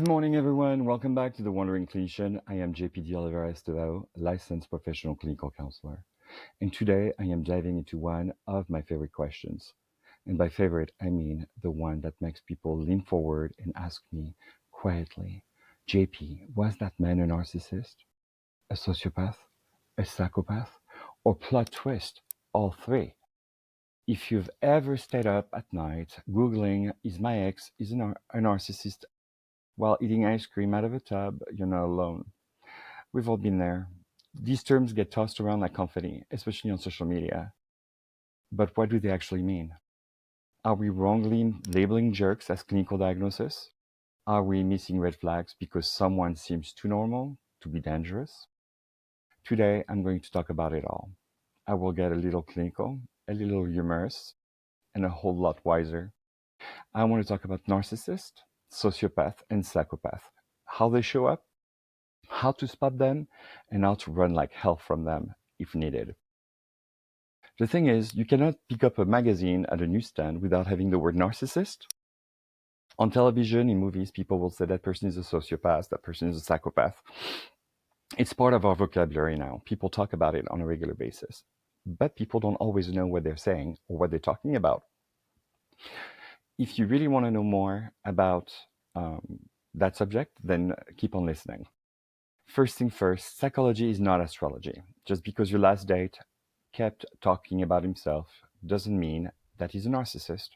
Good morning, everyone. Welcome back to the Wandering Clinician. I am JPD Oliveira Estevão, licensed professional clinical counselor. And today I am diving into one of my favorite questions. And by favorite, I mean the one that makes people lean forward and ask me quietly, JP, was that man a narcissist, a sociopath, a psychopath, or plot twist, all three? If you've ever stayed up at night Googling, is my ex is a narcissist while eating ice cream out of a tub, you're not alone. We've all been there. These terms get tossed around like confetti, especially on social media. But what do they actually mean? Are we wrongly labeling jerks as clinical diagnosis? Are we missing red flags because someone seems too normal to be dangerous? Today, I'm going to talk about it all. I will get a little clinical, a little humorous, and a whole lot wiser. I want to talk about narcissist, sociopath, and psychopath, how they show up, how to spot them, and how to run like hell from them if needed. The thing is, you cannot pick up a magazine at a newsstand without having the word narcissist. On television, in movies, people will say that person is a sociopath, that person is a psychopath. It's part of our vocabulary now. People talk about it on a regular basis. But people don't always know what they're saying or what they're talking about. If you really want to know more about that subject, then keep on listening. First thing first, psychology is not astrology. Just because your last date kept talking about himself doesn't mean that he's a narcissist.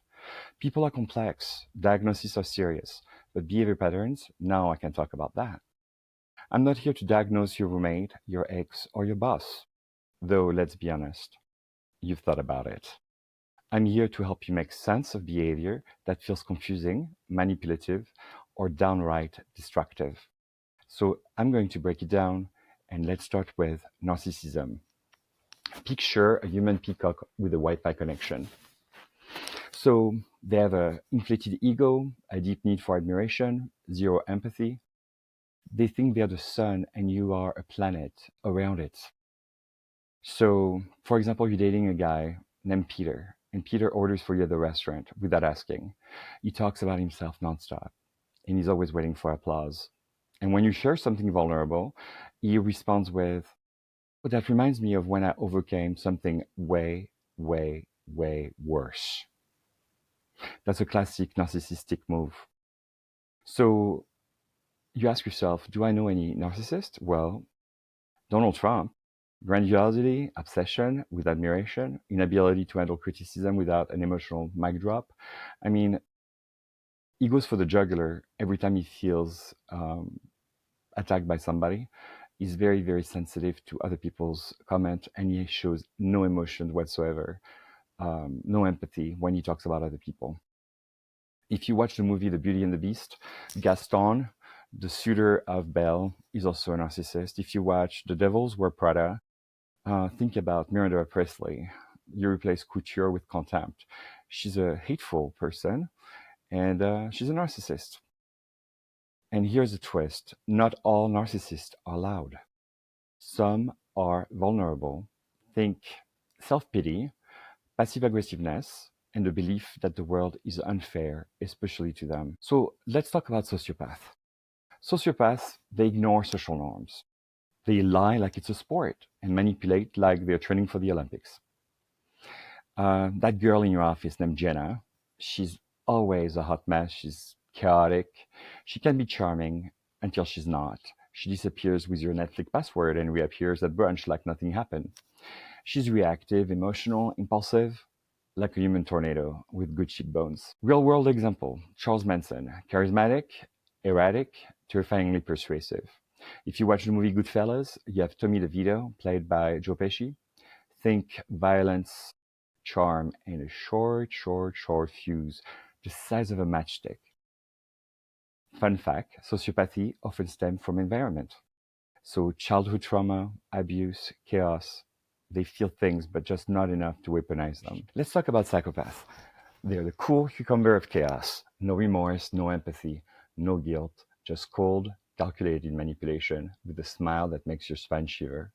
People are complex, diagnoses are serious, but behavior patterns, now I can talk about that. I'm not here to diagnose your roommate, your ex, or your boss. Though, let's be honest, you've thought about it. I'm here to help you make sense of behavior that feels confusing, manipulative, or downright destructive. So I'm going to break it down, and let's start with narcissism. Picture a human peacock with a Wi-Fi connection. So they have an inflated ego, a deep need for admiration, zero empathy. They think they're the sun and you are a planet around it. So, for example, you're dating a guy named Peter, and Peter orders for you at the restaurant without asking. He talks about himself nonstop, and he's always waiting for applause. And when you share something vulnerable, he responds with, "Oh, that reminds me of when I overcame something way, way, way worse." That's a classic narcissistic move. So you ask yourself, do I know any narcissists? Well, Donald Trump, grandiosity, obsession with admiration, inability to handle criticism without an emotional mic drop. I mean, he goes for the jugular every time he feels attacked by somebody. He's very, very sensitive to other people's comment, and he shows no emotion whatsoever, no empathy when he talks about other people. If you watch the movie The Beauty and the Beast, Gaston, the suitor of Belle, is also a narcissist. If you watch The Devils Wear Prada, think about Miranda Presley. You replace couture with contempt. She's a hateful person, and she's a narcissist. And here's a twist. Not all narcissists are loud. Some are vulnerable. Think self-pity, passive aggressiveness, and the belief that the world is unfair, especially to them. So let's talk about sociopaths. Sociopaths, they ignore social norms. They lie like it's a sport and manipulate like they're training for the Olympics. That girl in your office named Jenna, she's always a hot mess. She's chaotic. She can be charming until she's not. She disappears with your Netflix password and reappears at brunch like nothing happened. She's reactive, emotional, impulsive, like a human tornado with good cheekbones. Real world example, Charles Manson, charismatic, erratic, terrifyingly persuasive. If you watch the movie Goodfellas, you have Tommy DeVito, played by Joe Pesci. Think violence, charm, and a short fuse, the size of a matchstick. Fun fact, sociopathy often stems from environment. So childhood trauma, abuse, chaos, they feel things, but just not enough to weaponize them. Let's talk about psychopaths. They're the cool cucumber of chaos. No remorse, no empathy, no guilt, just cold, calculated manipulation with a smile that makes your spine shiver.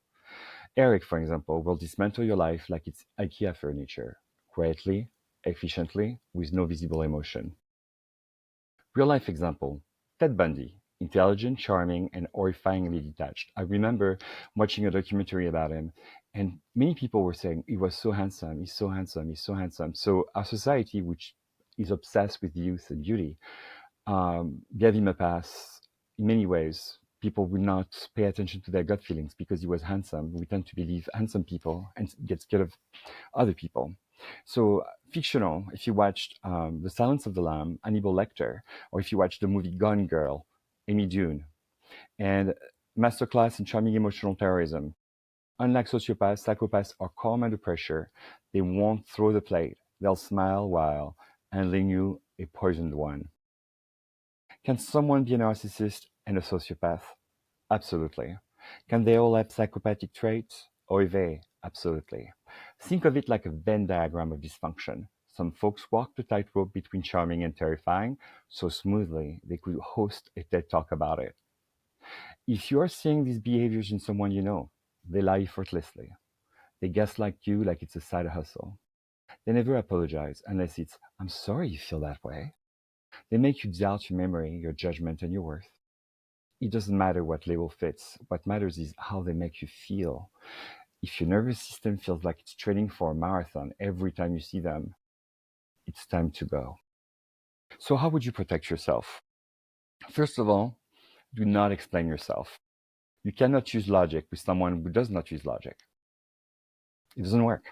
Eric, for example, will dismantle your life like it's IKEA furniture, quietly, efficiently, with no visible emotion. Real life example, Ted Bundy, intelligent, charming, and horrifyingly detached. I remember watching a documentary about him, and many people were saying he was so handsome, he's so handsome, he's so handsome. So our society, which is obsessed with youth and beauty, gave him a pass in many ways. People would not pay attention to their gut feelings because he was handsome. We tend to believe handsome people and get scared of other people. So fictional, if you watched The Silence of the Lamb, Hannibal Lecter, or if you watched the movie Gone Girl, Amy Dune, and Masterclass in Charming Emotional Terrorism. Unlike sociopaths, psychopaths are calm under pressure. They won't throw the plate. They'll smile while handling you a poisoned one. Can someone be a narcissist and a sociopath? Absolutely. Can they all have psychopathic traits? Oy vey, absolutely. Think of it like a Venn diagram of dysfunction. Some folks walk the tightrope between charming and terrifying so smoothly they could host a TED Talk about it. If you are seeing these behaviors in someone you know, they lie effortlessly. They gaslight you like it's a side hustle. They never apologize unless it's, I'm sorry you feel that way. They make you doubt your memory, your judgment, and your worth. It doesn't matter what label fits. What matters is how they make you feel. If your nervous system feels like it's training for a marathon every time you see them, it's time to go. So, how would you protect yourself? First of all, do not explain yourself. You cannot use logic with someone who does not use logic. It doesn't work.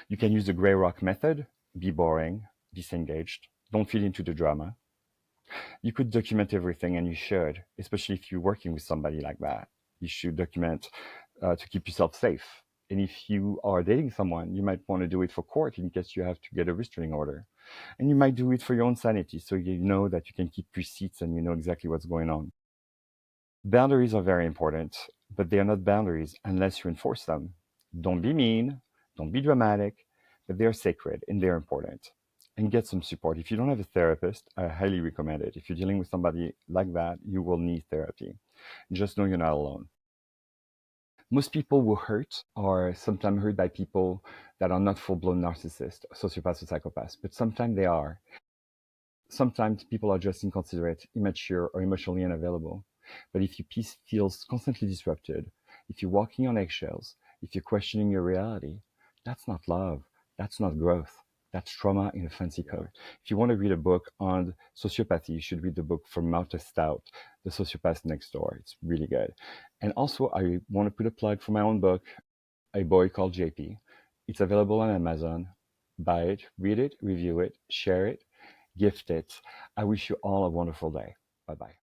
You can use the gray rock method, be boring, disengaged, don't feed into the drama. You could document everything, and you should, especially if you're working with somebody like that. You should document to keep yourself safe. And if you are dating someone, you might want to do it for court in case you have to get a restraining order. And you might do it for your own sanity, so you know that you can keep receipts and you know exactly what's going on. Boundaries are very important, but they are not boundaries unless you enforce them. Don't be mean, don't be dramatic, but they're sacred and they're important. And get some support. If you don't have a therapist, I highly recommend it. If you're dealing with somebody like that, you will need therapy. Just know you're not alone. Most people who hurt are sometimes hurt by people that are not full-blown narcissists, sociopaths, or psychopaths, but sometimes they are. Sometimes people are just inconsiderate, immature, or emotionally unavailable. But if your peace feels constantly disrupted, if you're walking on eggshells, if you're questioning your reality, that's not love. That's not growth. That's trauma in a fancy coat. If you want to read a book on sociopathy, you should read the book from Martha Stout, The Sociopath Next Door. It's really good. And also, I want to put a plug for my own book, A Boy Called JP. It's available on Amazon. Buy it, read it, review it, share it, gift it. I wish you all a wonderful day. Bye bye.